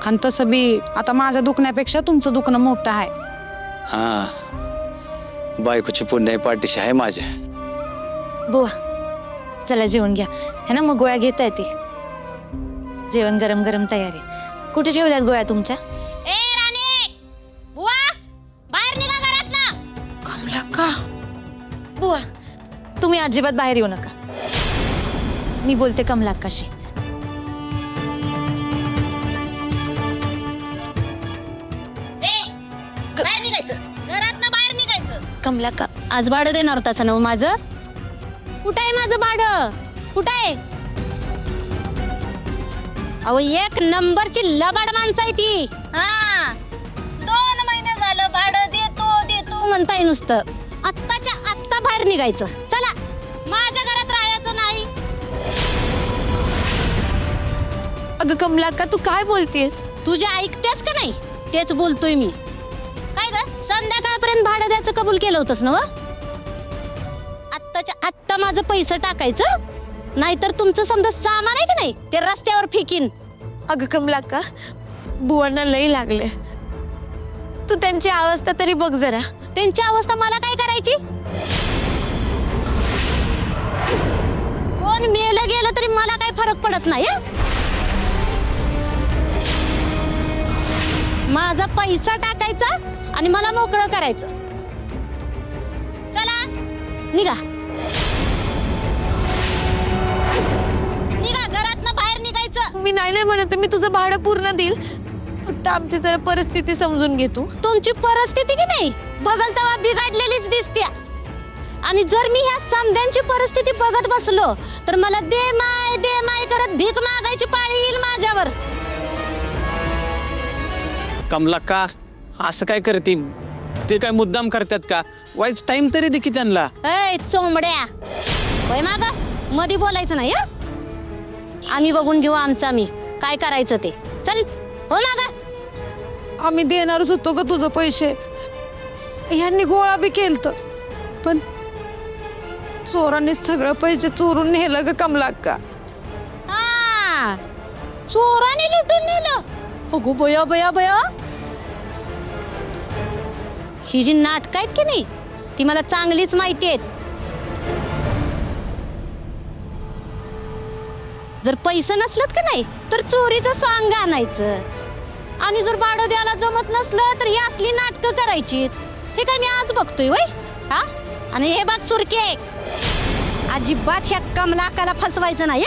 आणि तसं बी आता माझ्या दुखण्यापेक्षा तुमचं दुखणं मोठं आहे. हा, बायकोची पुण्य पाठीशी आहे माझ्या. बुवा चला जेवण घ्या. है ना, मग गोळ्या घेता येते. जेवण गरम गरम तयारी. कुठे ठेवल्यात गोळ्या तुमच्या? ए राणी, बुवा बाहेर निघा घरात ना. कमला का? बुवा तुम्ही अजिबात बाहेर येऊ नका. मी बोलते कमलाक्काशी. बाहेर निघायचं, घरात ना बाहेर निघायचं. कमलाक्का आज भाडं देणार होता ना माझं? कुठं आहे माझं भाडं? कुठं आहे? अहो एक नंबरची लबाड माणसं आहे ती. हा 2 महिने झालं भाडं देतो म्हणताय नुसतं. आत्ताच्या आत्ता बाहेर निघायचं. चला माझ्या घरात राहायचं नाही. अगं कमलाक्का तू काय बोलतेस? तुझे ऐकतेस का नाही तेच बोलतोय मी. काय ग संध्याकाळपर्यंत भाडं द्यायचं कबूल केलं होतंस ना? आत्ताच्या आत्ता माझं पैसे टाकायचं, नाहीतर तुमचं समजा सामान आहे की नाही ते रस्त्यावर फेकीन. अगं कमलाक्का बुवांना लई लागले. तू त्यांची अवस्था तरी बघ जरा. त्यांची अवस्था मला काय करायची? कोण मेलं गेलं तरी मला काय फरक पडत नाही. माझा पैसा टाकायचा आणि मला मोकळं करायचं. चला निघा निघा, घरातनं बाहेर निघायचं. मी नाही म्हणत, मी तुझं भाडं पूर्ण देईल. फक्त आमची जरा परिस्थिती समजून घे तू. तुमची परिस्थिती की नाही बघल तेव्हा बिघडलेलीच दिसते. आणि जर मी ह्या समद्यांची परिस्थिती बघत बसलो तर मला दे माय करत भीक मागायची पाळी येईल माझ्यावर. कमला का असं काय करते? ते काय मुद्दाम करतात का? वाईट टाइम तरी दे की त्यांना. ए चोंबड्या, होय माग मधी बोलायचं नाही. आम्ही बघून घेऊ आमचं आम्ही काय करायचं ते. चल हो माग. आम्ही देणारच होतो ग तुझं पैसे. ह्यांनी गोळा बी केलत, पण चोरांनी सगळं पैसे चोरून नेलं ग कमलाक्का. हा चोराने लुटून नेलं. अगो बया बया बया, ही जी नाटक आहेत की नाही ती मला चांगलीच माहिती आहेत. जर पैसे नसलत का नाही तर चोरीचं सॉंग आणायचं, आणि जर भाडं द्यायला जमत नसलं तर ही असली नाटकं करायची. हे काय मी आज बघतोय वय. हा आणि हे बघ सुरके, अजिबात ह्या कमलाकाला फसवायचं नाही.